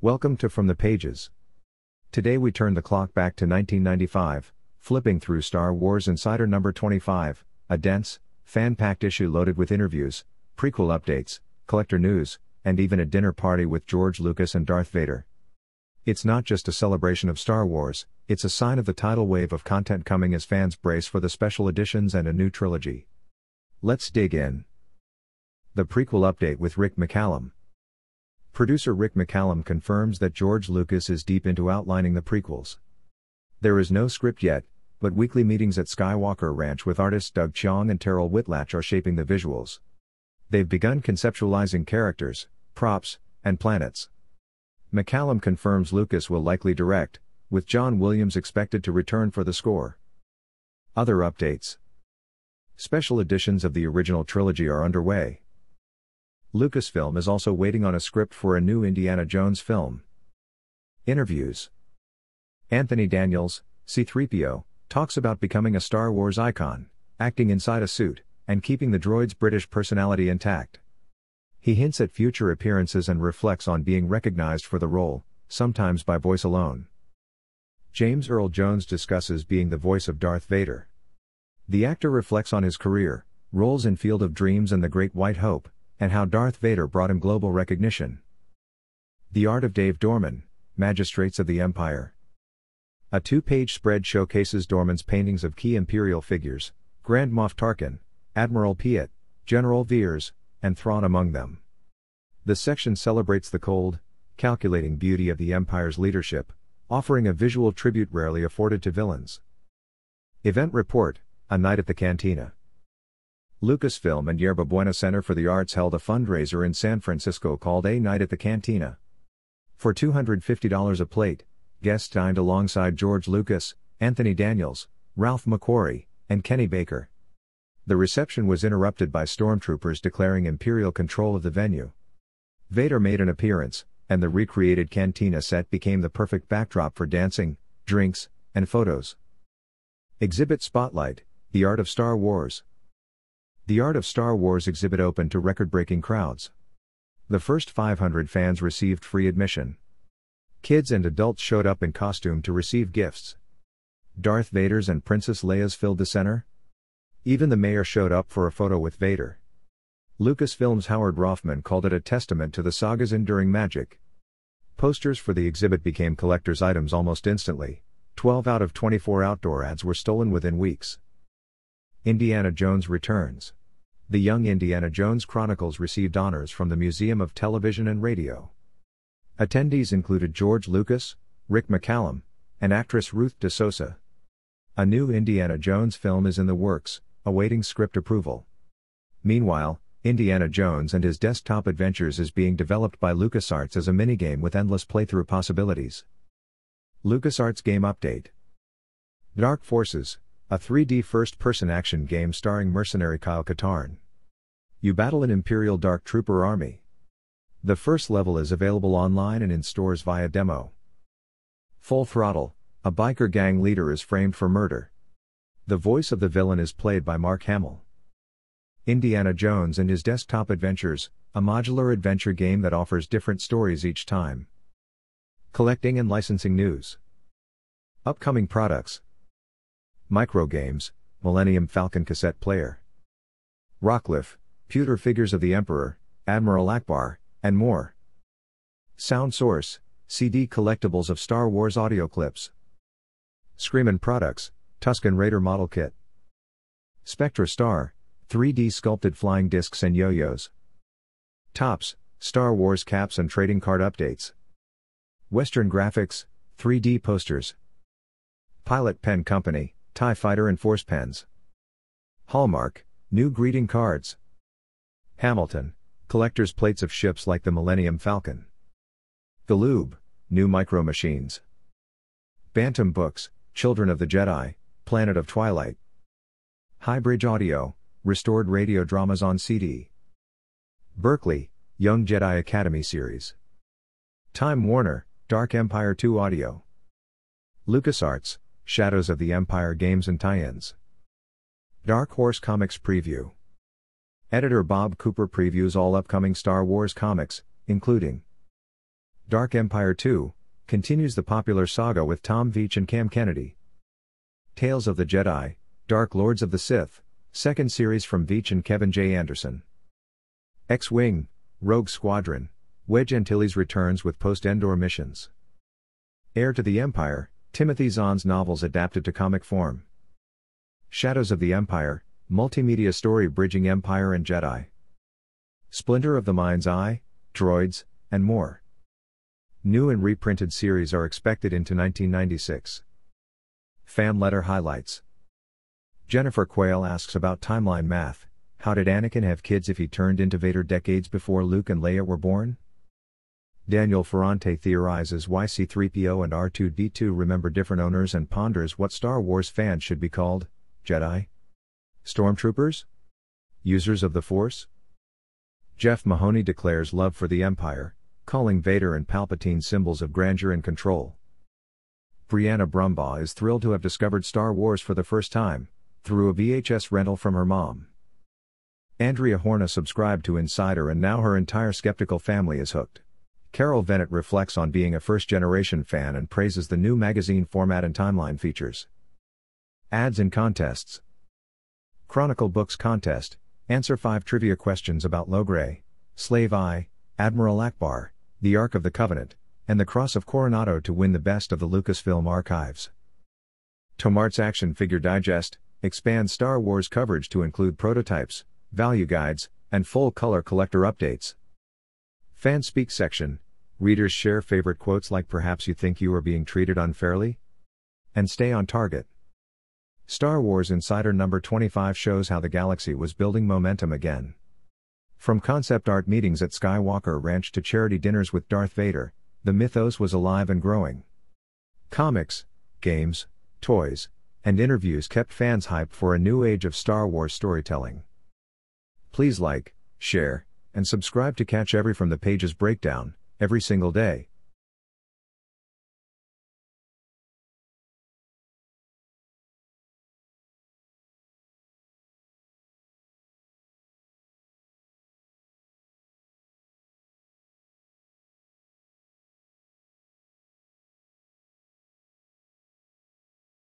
Welcome to From the Pages. Today we turn the clock back to 1995, flipping through Star Wars Insider number 25, a dense, fan-packed issue loaded with interviews, prequel updates, collector news, and even a dinner party with George Lucas and Darth Vader. It's not just a celebration of Star Wars, it's a sign of the tidal wave of content coming as fans brace for the special editions and a new trilogy. Let's dig in. The prequel update with Rick McCallum. Producer Rick McCallum confirms that George Lucas is deep into outlining the prequels. There is no script yet, but weekly meetings at Skywalker Ranch with artists Doug Chiang and Terrell Whitlatch are shaping the visuals. They've begun conceptualizing characters, props, and planets. McCallum confirms Lucas will likely direct, with John Williams expected to return for the score. Other updates. Special editions of the original trilogy are underway. Lucasfilm is also waiting on a script for a new Indiana Jones film. Interviews. Anthony Daniels, C-3PO, talks about becoming a Star Wars icon, acting inside a suit, and keeping the droid's British personality intact. He hints at future appearances and reflects on being recognized for the role, sometimes by voice alone. James Earl Jones discusses being the voice of Darth Vader. The actor reflects on his career, roles in Field of Dreams and The Great White Hope, and how Darth Vader brought him global recognition. The Art of Dave Dorman, Magistrates of the Empire. A two-page spread showcases Dorman's paintings of key Imperial figures, Grand Moff Tarkin, Admiral Piet, General Veers, and Thrawn among them. The section celebrates the cold, calculating beauty of the Empire's leadership, offering a visual tribute rarely afforded to villains. Event report, A Night at the Cantina. Lucasfilm and Yerba Buena Center for the Arts held a fundraiser in San Francisco called A Night at the Cantina. For $250 a plate, guests dined alongside George Lucas, Anthony Daniels, Ralph McQuarrie, and Kenny Baker. The reception was interrupted by stormtroopers declaring Imperial control of the venue. Vader made an appearance, and the recreated cantina set became the perfect backdrop for dancing, drinks, and photos. Exhibit Spotlight, The Art of Star Wars. The Art of Star Wars exhibit opened to record-breaking crowds. The first 500 fans received free admission. Kids and adults showed up in costume to receive gifts. Darth Vader's and Princess Leia's filled the center. Even the mayor showed up for a photo with Vader. Lucasfilm's Howard Rothman called it a testament to the saga's enduring magic. Posters for the exhibit became collector's items almost instantly. 12 out of 24 outdoor ads were stolen within weeks. Indiana Jones returns. The Young Indiana Jones Chronicles received honors from the Museum of Television and Radio. Attendees included George Lucas, Rick McCallum, and actress Ruth DeSosa. A new Indiana Jones film is in the works, awaiting script approval. Meanwhile, Indiana Jones and His Desktop Adventures is being developed by LucasArts as a minigame with endless playthrough possibilities. LucasArts Game Update. Dark Forces, a 3D first-person action game starring mercenary Kyle Katarn. You battle an Imperial Dark Trooper army. The first level is available online and in stores via demo. Full Throttle, a biker gang leader is framed for murder. The voice of the villain is played by Mark Hamill. Indiana Jones and His Desktop Adventures, a modular adventure game that offers different stories each time. Collecting and licensing news. Upcoming products. Microgames, Millennium Falcon cassette player. Rockcliffe, pewter figures of the Emperor, Admiral Akbar, and more. Sound Source, CD collectibles of Star Wars audio clips. Screamin' Products, Tusken Raider model kit. Spectra Star, 3D sculpted flying discs and yo-yos. Tops, Star Wars caps and trading card updates. Western Graphics, 3D posters. Pilot Pen Company, TIE Fighter and Force Pens. Hallmark, new greeting cards. Hamilton, collector's plates of ships like the Millennium Falcon. Galoob, new micro machines. Bantam Books, Children of the Jedi, Planet of Twilight. Highbridge Audio, restored radio dramas on CD. Berkeley, Young Jedi Academy series. Time Warner, Dark Empire 2 audio. LucasArts, Shadows of the Empire games and tie-ins. Dark Horse Comics preview. Editor Bob Cooper previews all upcoming Star Wars comics, including Dark Empire 2 continues the popular saga with Tom Veitch and Cam Kennedy. Tales of the Jedi, Dark Lords of the Sith, second series from Veitch and Kevin J. Anderson. X-Wing, Rogue Squadron, Wedge Antilles returns with post-Endor missions. Heir to the Empire, Timothy Zahn's novels adapted to comic form. Shadows of the Empire, multimedia story bridging Empire and Jedi. Splinter of the Mind's Eye, Droids, and more. New and reprinted series are expected into 1996. Fan letter highlights. Jennifer Quayle asks about timeline math. How did Anakin have kids if he turned into Vader decades before Luke and Leia were born? Daniel Ferrante theorizes why C-3PO and R2-D2 remember different owners and ponders what Star Wars fans should be called: Jedi? Stormtroopers? Users of the Force? Jeff Mahoney declares love for the Empire, calling Vader and Palpatine symbols of grandeur and control. Brianna Brumbaugh is thrilled to have discovered Star Wars for the first time, through a VHS rental from her mom. Andrea Horna subscribed to Insider and now her entire skeptical family is hooked. Carol Vennett reflects on being a first-generation fan and praises the new magazine format and timeline features. Ads and contests. Chronicle Books Contest. Answer 5 trivia questions about Logray, Slave Eye, Admiral Akbar, the Ark of the Covenant, and the Cross of Coronado to win the best of the Lucasfilm archives. Tomart's Action Figure Digest expands Star Wars coverage to include prototypes, value guides, and full-color collector updates. Fan Speak section. Readers share favorite quotes like "Perhaps you think you are being treated unfairly?" and "Stay on target." Star Wars Insider number 25 shows how the galaxy was building momentum again. From concept art meetings at Skywalker Ranch to charity dinners with Darth Vader, the mythos was alive and growing. Comics, games, toys, and interviews kept fans hyped for a new age of Star Wars storytelling. Please like, share, and subscribe to catch every From the Pages breakdown, every single day.